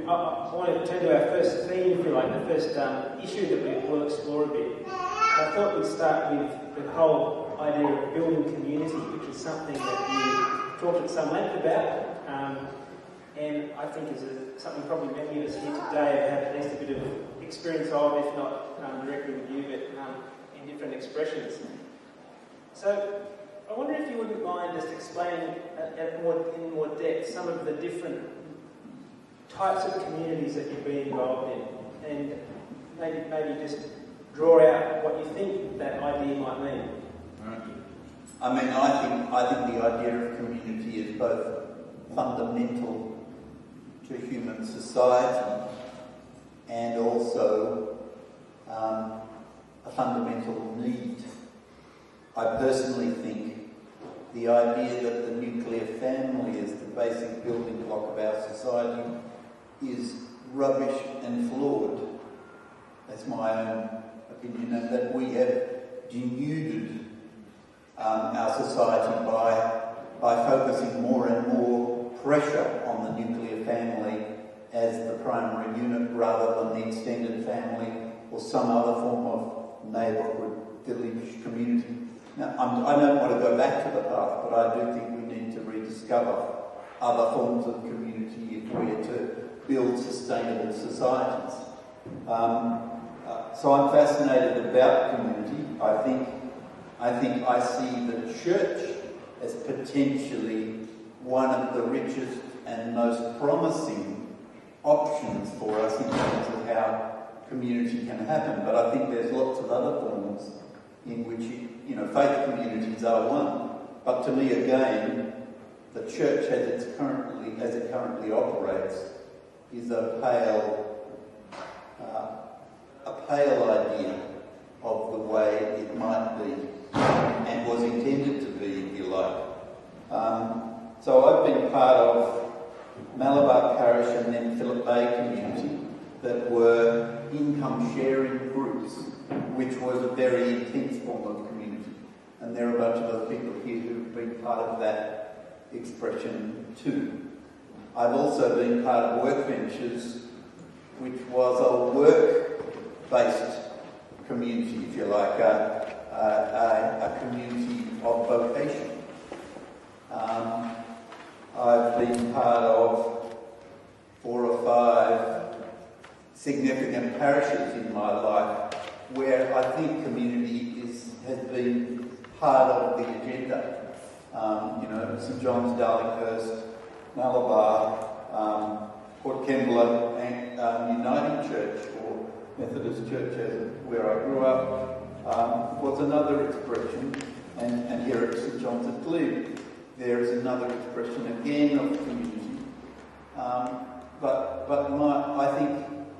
I want to turn to our first theme, if you like, the first issue that we will explore a bit. I thought we'd start with the whole idea of building community, which is something that you talked at some length about, and I think is something probably many of us here today have had at least a bit of experience of, if not directly with you, but in different expressions. So I wonder if you wouldn't mind just explaining in more depth some of the different types of communities that you've been involved in, and maybe just draw out what you think that idea might mean. I mean, I think the idea of community is both fundamental to human society and also a fundamental need. I personally think the idea that the nuclear family is the basic building block of our society is rubbish and flawed. That's my own opinion, and that we have denuded our society by focusing more and more pressure on the nuclear family as the primary unit rather than the extended family or some other form of neighbourhood, village, community. Now, I don't want to go back to the past, but I do think we need to rediscover other forms of community if we are to build sustainable societies. So I'm fascinated about community. I think I see the church as potentially one of the richest and most promising options for us in terms of how community can happen. But I think there's lots of other forms in which, faith communities are one. But to me, again, the church as it currently operates is a pale idea of the way it might be and was intended to be, if you like. So I've been part of Malabar Parish and then Phillip Bay community that were income sharing groups, which was a very intense form of community. And there are a bunch of other people here who've been part of that expression too. I've also been part of Work Ventures, which was a work-based community, if you like, a community of vocation. I've been part of 4 or 5 significant parishes in my life where I think community has been part of the agenda. St John's, Darlinghurst, Malabar, Port Kembla, and Uniting Church, or Methodist Church where I grew up, was another expression. And here at St John's at Glebe, there is another expression again of community. But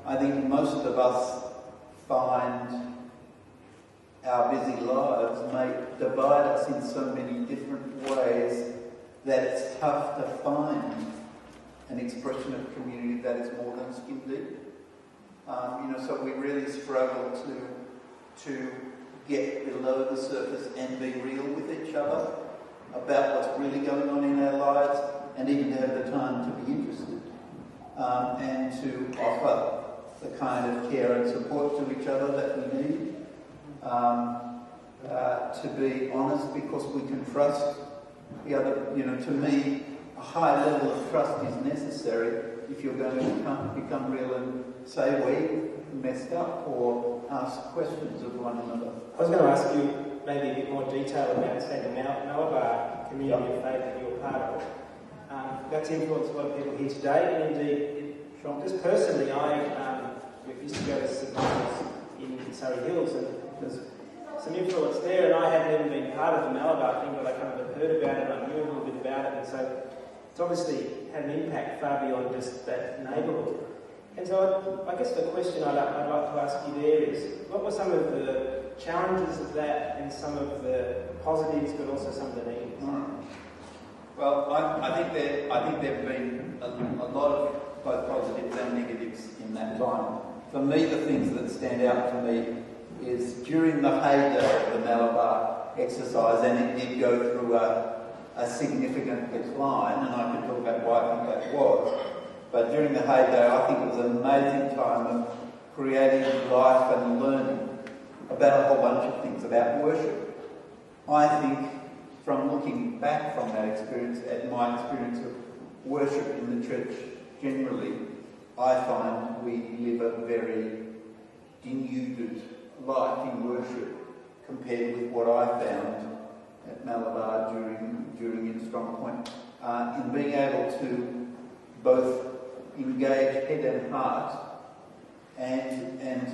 I think most of us find our busy lives may divide us in so many different ways that it's tough to find an expression of community that is more than skin deep. So we really struggle to get below the surface and be real with each other about what's really going on in our lives, and even to have the time to be interested and to offer the kind of care and support to each other that we need. To be honest, because we can trust the other. To me, a high level of trust is necessary if you're going to become real and say we messed up or ask questions of one another. I was going to ask you maybe a bit more detail about, say, the Malabar community of faith that you're part of. That's influenced a lot of people here today, and indeed, just personally, we used to go to St Michael's in Surrey Hills, and there's some influence there, and I hadn't even been part of the Malabar thing, but I kind of heard about it, and I knew a little bit about it, and so it's obviously had an impact far beyond just that neighbourhood. And so I guess the question I'd like to ask you there is, what were some of the challenges of that and some of the positives, but also some of the negatives? Well, I think there have been a lot of both positives and negatives in that time. For me, the things that stand out to me is during the heyday of the Malabar exercise, and it did go through a significant decline, and I can talk about why I think that was. But during the heyday, I think it was an amazing time of creative life and learning about a whole bunch of things, about worship. I think, from looking back from that experience, at my experience of worship in the church generally, I find we live a very denuded life in worship compared with what I found at Malabar during in Strong Point, in being able to both engage head and heart and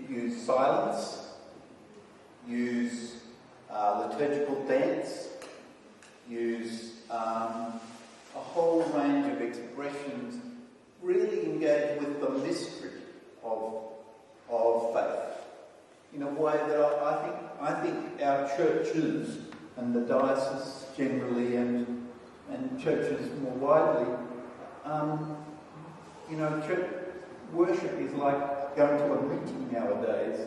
use silence, use liturgical dance, use a whole range of expressions, really engage with the mystery of faith in a way that I think our churches and the diocese generally and churches more widely, church worship is like going to a meeting nowadays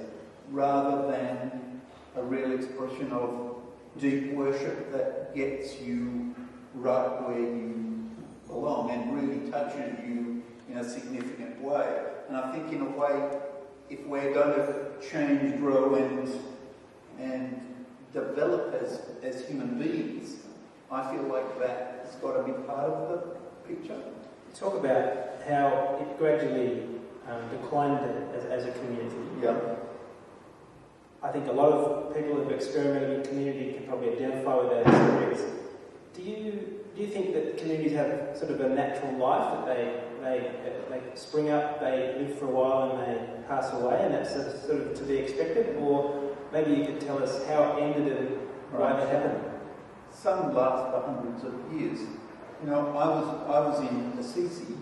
rather than a real expression of deep worship that gets you right where you belong and really touches you in a significant way. And I think in a way, if we're going to change, grow and develop as human beings, I feel like that has got to be part of the picture. Talk about how it gradually declined as a community. Yeah. I think a lot of people who've experimented in community can probably identify with that experience. Do you think that communities have sort of a natural life, that they spring up, they live for a while and they pass away, and that's sort of to be expected? Or maybe you could tell us how it ended and why that happened. Some last for hundreds of years. I was in Assisi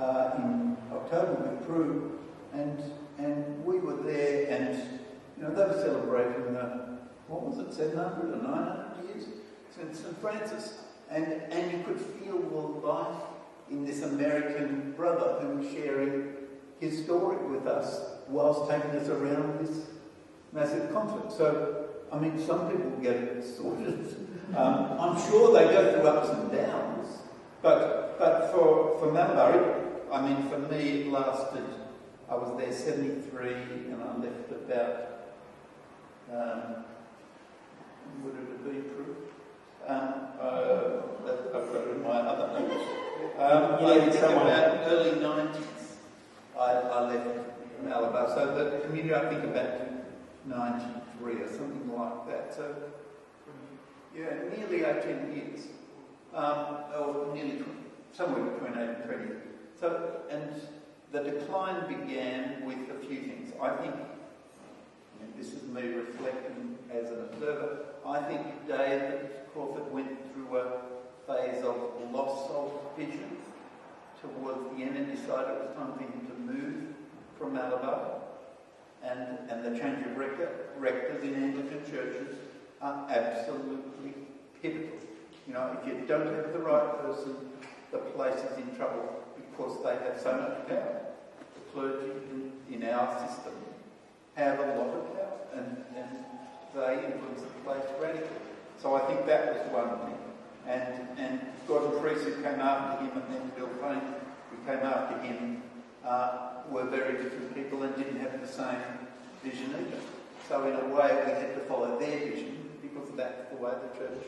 in October with Drew, and we were there, and they were celebrating what was it, 700 or 900 years since St. Francis, and you could feel the life in this American brother who was sharing his story with us whilst taking us around this massive conflict. So, I mean, some people get it sorted. I'm sure they go through ups and downs, but for Malabar, I mean, for me, it lasted. I was there 73, and I left about. Would it have been true? I've got it in my other notes. I think about early 90s. I left Malabar, so the community, I think about 93 or something like that. So, yeah, nearly 18 years, or nearly 20, somewhere between 8 and 20. So, and the decline began with a few things. I think, and this is me reflecting as an observer, I think David Crawford went through a phase of loss of vision towards the end and decided it was time for him to move from Malabar. And the change of rectors in Anglican churches are absolutely pivotal. If you don't have the right person, the place is in trouble because they have so much power. The clergy in our system have a lot of power, and they influence the place radically. So I think that was one thing. And Gordon Priest, who came after him, and then Bill Payne, who came after him, were very different people and didn't have the same vision either. So in a way, we had to follow their vision because that's the way the church.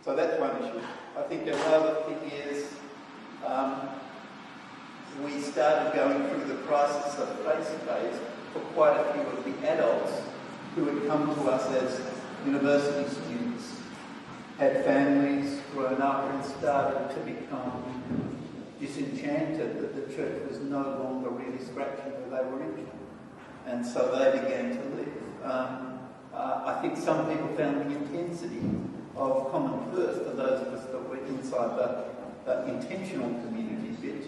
So that's one issue. I think there were other figures. We started going through the crisis of face phase for quite a few of the adults who had come to us as university students, had families, grown up, and started to become disenchanted that the church was no longer really scratching where they were injured. And so they began to leave. I think some people found the intensity of common first, for those of us that were inside the intentional community bit,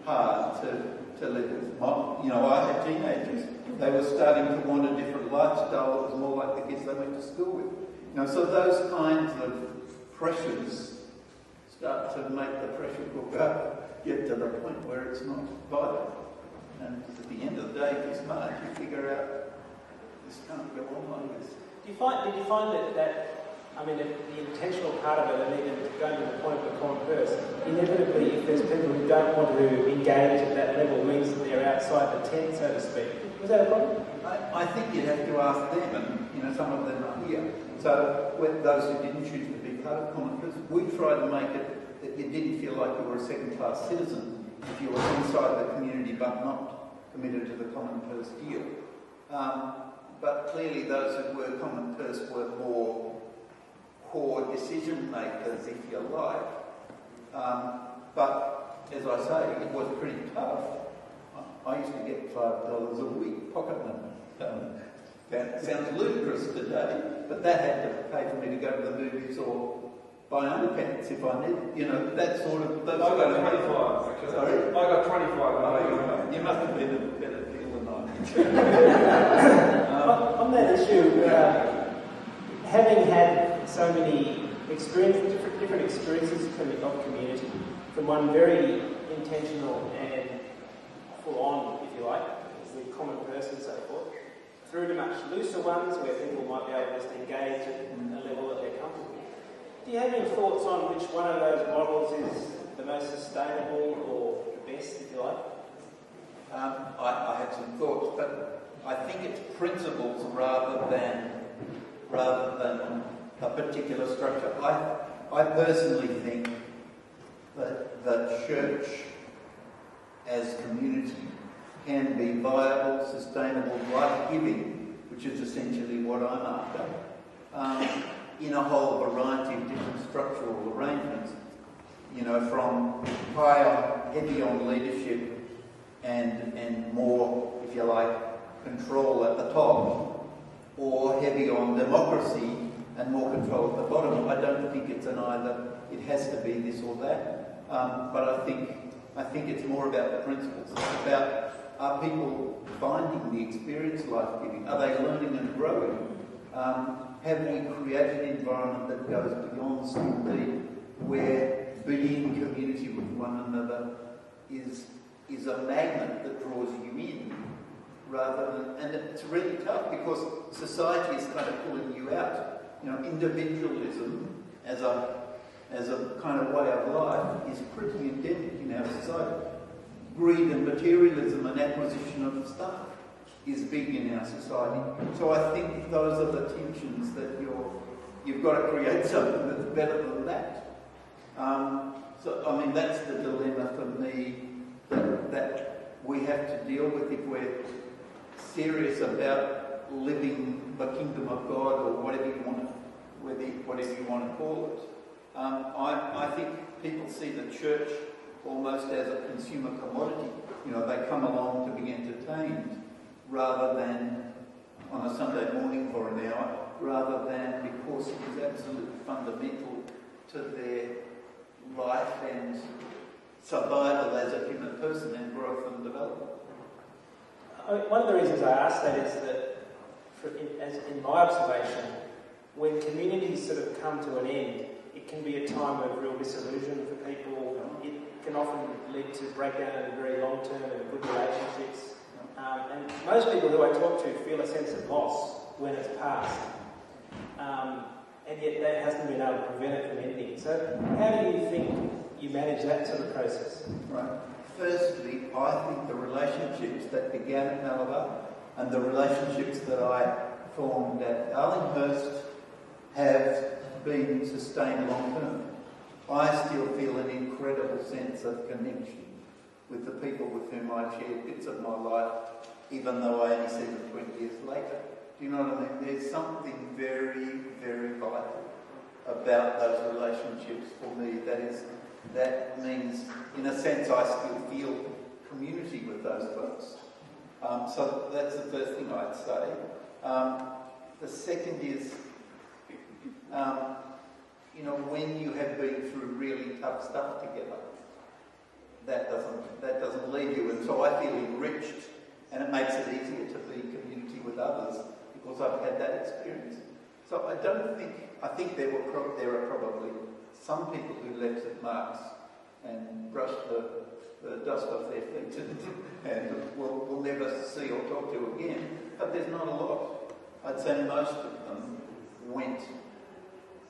hard to live with. I had teenagers. They were starting to want a different lifestyle that was more like the kids they went to school with. So those kinds of pressures start to make the pressure cook up, get to the point where it's not vital. And at the end of the day, if you're smart, you figure out this can't go on like this. Did you find that the intentional part of it, and even going to the point of the common verse, inevitably, if there's people who don't want to engage at that level, means that they're outside the tent, so to speak. Was that a problem? I think you'd have to ask them, and some of them are here. So with those who didn't choose to be part of Common Purpose, we tried to make it that you didn't feel like you were a second-class citizen if you were inside the community but not committed to the Common Purpose deal. But clearly those who were Common Purpose were more core decision makers, if you like. But as I say, it was pretty tough. I used to get $5 a week pocket money. That sounds ludicrous today, but that had to pay for me to go to the movies or buy underpants if I needed, that sort of... I got 25, actually. Sorry? I got 25. You must have been a better deal than I. On that issue, having had so many different experiences of community, from one very intentional and full-on, if you like, with Common Purpose and so forth, through to much looser ones where people might be able to just engage at a level that they're comfortable with. Do you have any thoughts on which one of those models is the most sustainable or the best, if you like? I have some thoughts, but I think it's principles rather than a particular structure. I personally think that the church as community can be viable, sustainable, life-giving, which is essentially what I'm after, in a whole variety of different structural arrangements, from heavy on leadership and more, if you like, control at the top, or heavy on democracy and more control at the bottom. I don't think it's an either. It has to be this or that. But I think it's more about the principles. It's about, are people finding the experience life-giving? Are they learning and growing? Have we created an environment that goes beyond school deed, where being in community with one another is a magnet that draws you in, rather than, and it's really tough because society is kind of pulling you out. Individualism as a kind of way of life is pretty endemic in our society. Greed and materialism and acquisition of stuff is big in our society. So I think those are the tensions that you've got to create something that's better than that. That's the dilemma for me that we have to deal with if we're serious about living the kingdom of God, or whatever you want to call it. I think people see the church almost as a consumer commodity. They come along to be entertained rather than on a Sunday morning for an hour, rather than because it is absolutely fundamental to their life and survival as a human person and growth and development. One of the reasons I ask that is that, as in my observation, when communities sort of come to an end, it can be a time of real disillusion for people. It can often lead to breakdown in very long-term and good relationships. And most people who I talk to feel a sense of loss when it's passed. And yet that hasn't been able to prevent it from ending. So how do you think you manage that sort of process? Right. Firstly, I think the relationships that began at Malabar and the relationships that I formed at Darlinghurst have been sustained long term. I still feel an incredible sense of connection with the people with whom I've shared bits of my life, even though I only see them 20 years later. Do you know what I mean? There's something very, very vital about those relationships for me. That means, in a sense, I still feel community with those folks. So that's the first thing I'd say. The second is, when you have been through really tough stuff together, that doesn't leave you. And so I feel enriched, and it makes it easier to be in community with others because I've had that experience. So I think there are probably some people who left St Mark's and brushed the dust off their feet and we'll never see or talk to again. But there's not a lot. I'd say most of them went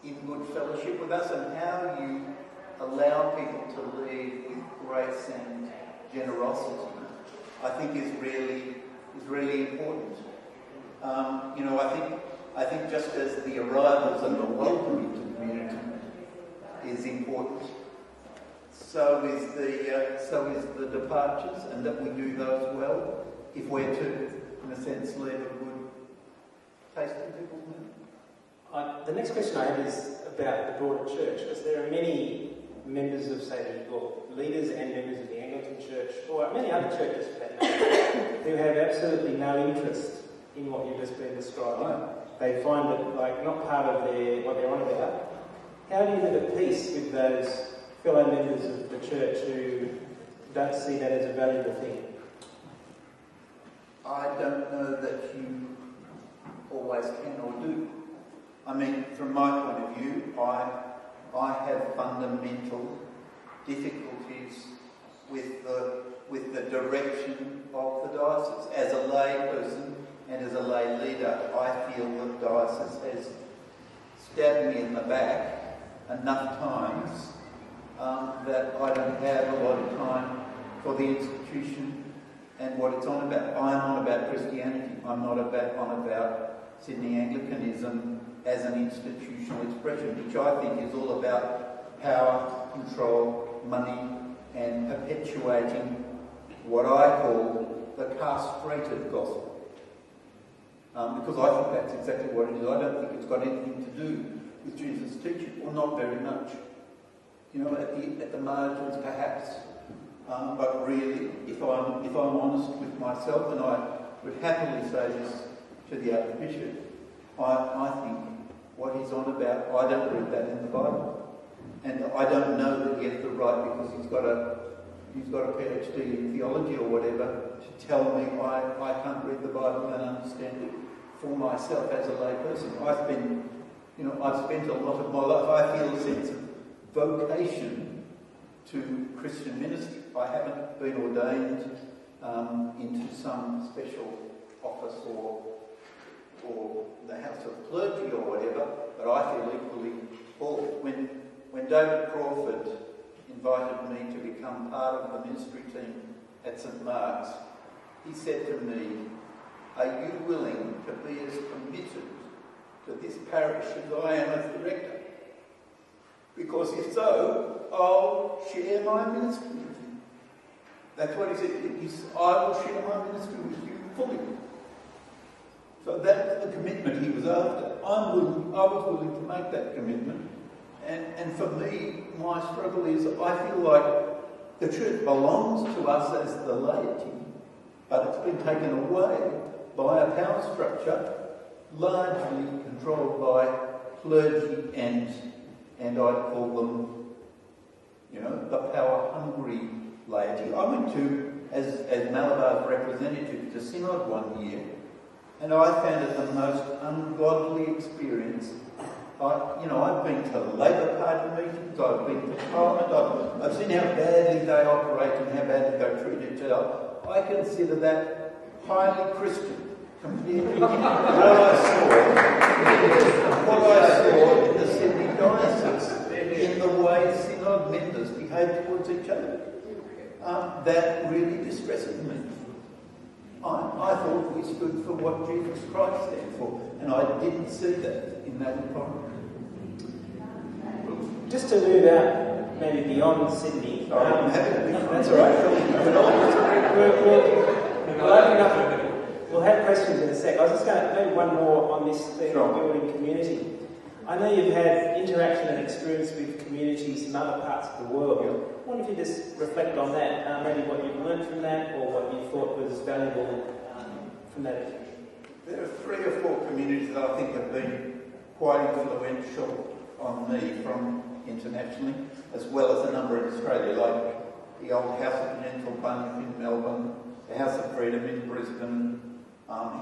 in good fellowship with us, and how you allow people to lead with grace and generosity, I think is really important. I think just as the arrivals and the welcome into community is important, so is the departures, and that we do those well if we're to, in a sense, leave a good taste in people's mouth. The next question I have is about the broader church, because there are many members of, say, leaders and members of the Anglican Church, or many other churches for that matter, who have absolutely no interest in what you've just been describing. They find it not part of what they're on about. How do you live at peace with those fellow members of the church who don't see that as a valuable thing? I don't know that you always can or do. I mean, from my point of view, I have fundamental difficulties with the direction of the diocese. As a lay person and as a lay leader, I feel the diocese has stabbed me in the back enough times that I don't have a lot of time for the institution and what it's on about. I'm on about Christianity. I'm not on about Sydney Anglicanism as an institutional expression, which I think is all about power, control, money, and perpetuating what I call the castrated gospel. Because I think that's exactly what it is. I don't think it's got anything to do with Jesus' teaching, or not very much. At the margins perhaps. But really, if I'm honest with myself, and I would happily say this to the Archbishop, I think what he's on about, I don't read that in the Bible. And I don't know that he has the right, because he's got a PhD in theology or whatever, to tell me I can't read the Bible and understand it for myself as a lay person. I've spent a lot of my life, I feel a sense of vocation to Christian ministry. I haven't been ordained into some special office or the House of Clergy or whatever, but I feel equally called. When David Crawford invited me to become part of the ministry team at St Mark's, he said to me, "Are you willing to be as committed to this parish as I am as the rector? Because if so, I'll share my ministry with you." That's what he said. I will share my ministry with you fully. So that's the commitment he was after. I was willing to make that commitment. And for me, my struggle is I feel like the church belongs to us as the laity, but it's been taken away by a power structure largely controlled by clergy and I'd call them, the power-hungry laity. I went to, as Malabar's representative, to Synod one year, and I found it the most ungodly experience. I've been to Labour Party meetings, I've been to Parliament, I've seen how badly they operate and how badly they treat each other. I consider that highly Christian compared to what I saw in the Sydney Diocese, in the way Synod members behave towards each other. That really distresses me. I thought we stood for what Jesus Christ stood for, and I didn't see that in that environment. Just to move out maybe beyond Sydney. I'm happy to be. That's all right. We'll open up. We'll have questions in a sec. I was just going to maybe one more on this thing of building community. I know you've had interaction and experience with communities in other parts of the world. I wonder if you just reflect on that, maybe what you've learned from that, or what you thought was valuable from that. There are 3 or 4 communities that I think have been quite influential on me from internationally, as well as a number in Australia, like the old House of Gentle Bunnings in Melbourne, the House of Freedom in Brisbane,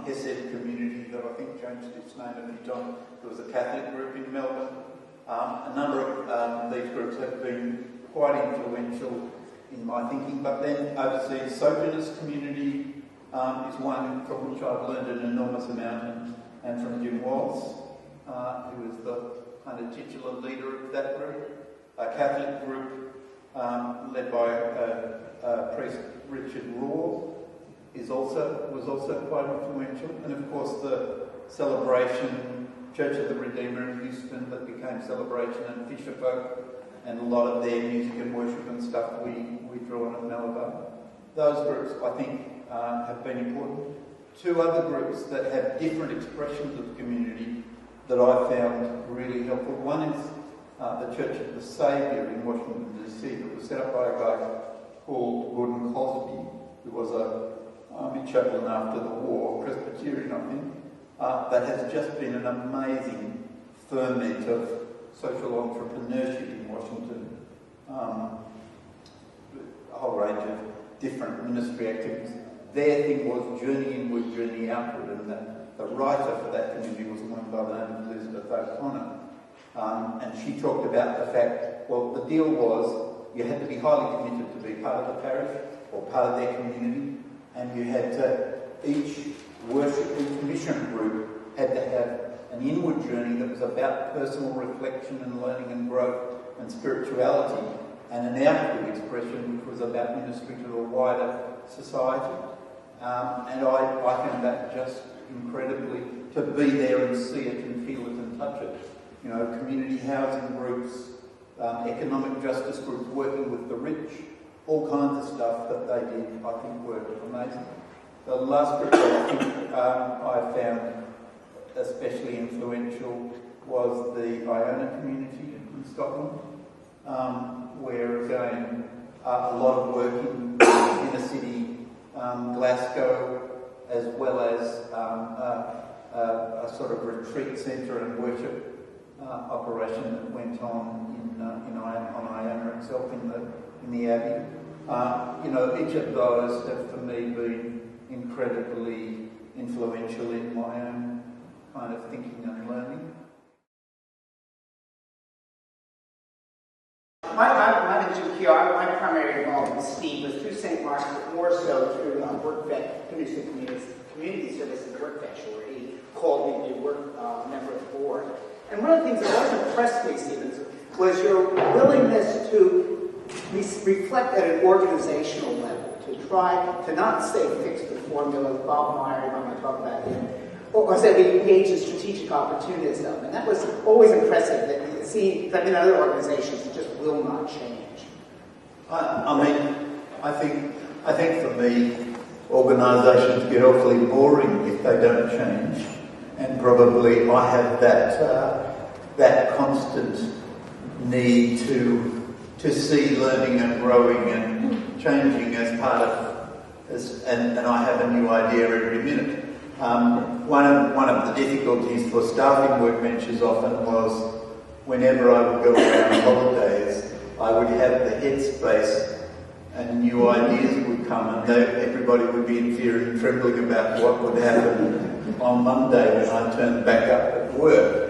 Hesed community that I think changed its name a few times. There was a Catholic group in Melbourne. A number of these groups have been quite influential in my thinking, but then overseas, Sojourners community is one from which I've learned an enormous amount, and from Jim Walls, who is the kind of titular leader of that group. a Catholic group led by priest Richard Raw was also quite influential, and of course the Celebration Church of the Redeemer in Houston that became Celebration and Fisherfolk, and a lot of their music and worship and stuff we draw on at Malabar. Those groups, I think, have been important. Two other groups that have different expressions of the community that I found really helpful. One is the Church of the Saviour in Washington DC, that was set up by a guy called Gordon Cosby, who was a army chaplain after the war, Presbyterian, I think, that has just been an amazing ferment of social entrepreneurship in Washington. A whole range of different ministry activities. Their thing was journey inward, journey outward, and the writer for that community was a woman by the name of Elizabeth O'Connor. And she talked about the fact, well, the deal was you had to be highly committed to be part of the parish or part of their community, and you had to, each mission group had to have an inward journey that was about personal reflection and learning and growth and spirituality, and an outward expression which was about ministry to a wider society. And I found that just incredibly, to be there and see it and feel it and touch it. You know, community housing groups, economic justice groups, working with the rich, all kinds of stuff that they did, I think, were amazing. The last group that I think I found especially influential was the Iona community in Scotland, where, again, a lot of work in inner city Glasgow, as well as a sort of retreat centre and worship operation that went on on Iona itself in the Abbey. You know, each of those have, for me, been incredibly influential in my own kind of thinking and learning. My name is Jim Keogh. My primary involvement with Steve was through St. Mark's, but more so through WorkVet, Houston Community Services WorkVet, where he called me to work member of the board. And one of the things that always impressed me, Stevens, was your willingness to reflect at an organizational level, to try to not stay fixed to formulas. Bob Meyer, I'm going to talk about him, or said we engage in strategic opportunism. And that was always impressive, that you see that in other organizations it just will not change. I mean, I think for me, organisations get awfully boring if they don't change. And probably I have that constant need to see learning and growing and changing as part of, and I have a new idea every minute. One of the difficulties for staffing workbenches often was whenever I would go around holidays, I would have the headspace and new ideas would come, and everybody would be in fear and trembling about what would happen on Monday when I turned back up at work.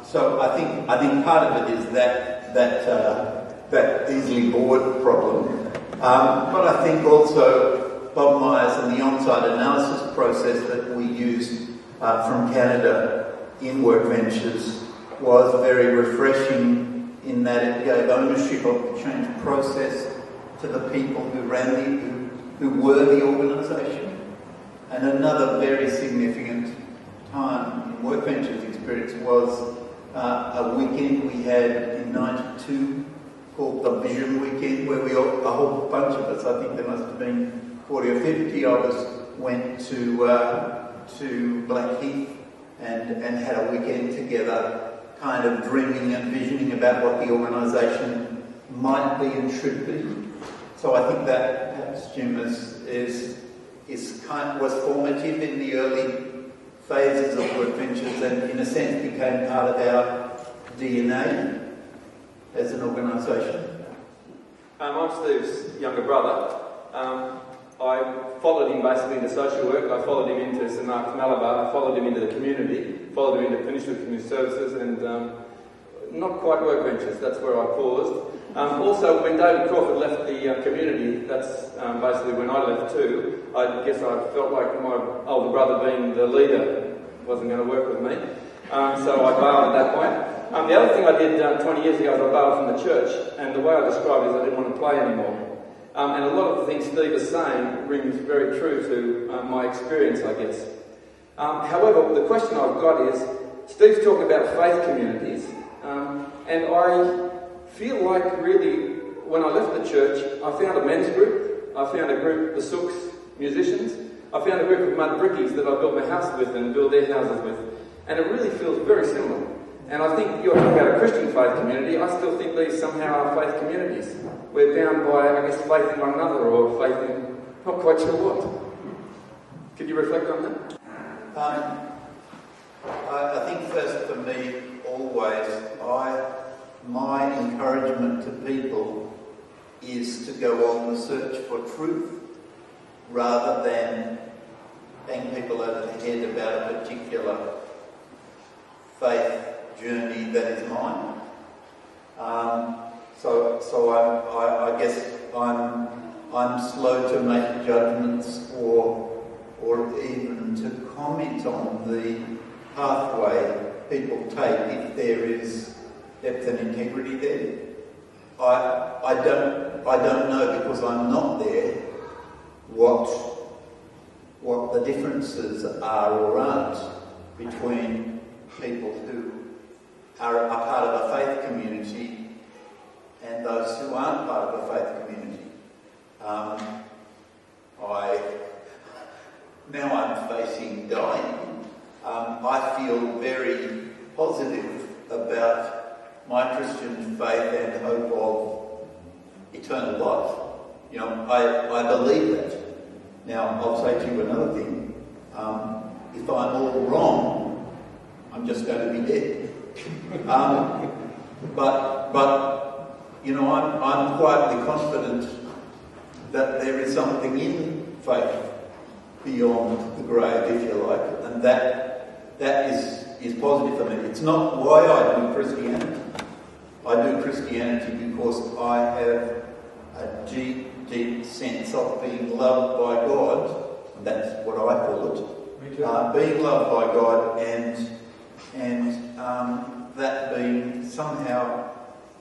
So I think part of it is that easily bored problem. But I think also Bob Myers and the on-site analysis process that we used from Canada in WorkVentures was very refreshing in that it gave ownership of the change process to the people who were the organisation. And another very significant time in WorkVentures experience was a weekend we had in '92 called the Vision Weekend, where a whole bunch of us, I think there must have been 40 or 50 of us, went to Blackheath and had a weekend together, kind of dreaming and visioning about what the organisation might be and should be. So I think that perhaps Jim was formative in the early phases of WorkVentures and in a sense became part of our DNA as an organisation. I'm Steve's younger brother. I followed him basically into social work. I followed him into St Mark's Malabar. I followed him into the community, followed him into Peninsula Community Services, and not quite WorkVentures. That's where I paused. Also, when David Crawford left the community, that's basically when I left too. I guess I felt like my older brother being the leader wasn't going to work with me. So I bailed at that point. The other thing I did 20 years ago is I bailed from the church, and the way I described it is I didn't want to play anymore. And a lot of the things Steve is saying rings very true to my experience, I guess. However, the question I've got is, Steve's talking about faith communities, and I feel like really, when I left the church, I found a men's group, I found a group, the Sooks musicians, I found a group of mud brickies that I built my house with and build their houses with, and it really feels very similar. And I think you're talking about a Christian faith community. I still think these somehow are faith communities. We're bound by, I guess, faith in one another, or faith in not quite sure what. Could you reflect on that? I think first for me, always, my encouragement to people is to go on the search for truth rather than bang people over the head about a particular faith journey that is mine. So I guess I'm slow to make judgments or even to comment on the pathway people take if there is depth and integrity there. I don't know, because I'm not there, what the differences are or aren't between people who are a part of a faith community and those who aren't part of a faith community. Now I'm facing dying. I feel very positive about my Christian faith and hope of eternal life. You know, I believe that. Now, I'll say to you another thing. If I'm all wrong, I'm just going to be dead. But you know, I'm quietly confident that there is something in faith beyond the grave, if you like, and that is positive for me. It's not why I do Christianity. I do Christianity because I have a deep sense of being loved by God, and that's what I call it. Being loved by God and that being somehow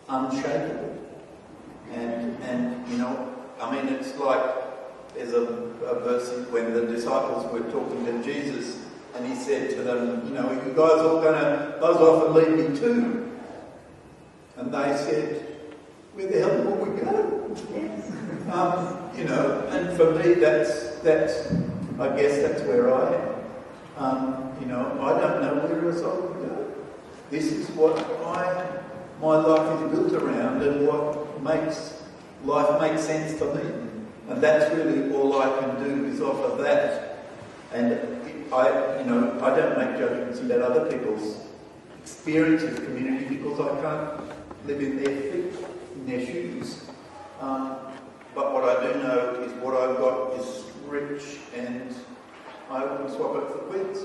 unshakable. And you know, I mean, it's like there's a verse when the disciples were talking to Jesus, and he said to them, you know, you guys all going to buzz off and leave me too? And they said, where the hell will we go? You know, and for me, that's I guess that's where I am. You know, I don't know where else I would go. This is what my life is built around, and what makes life make sense to me. And that's really all I can do is offer that. And I don't make judgments about other people's experience of community because I can't live in their feet, in their shoes. But what I do know is what I've got is rich, and I wouldn't swap it for quid.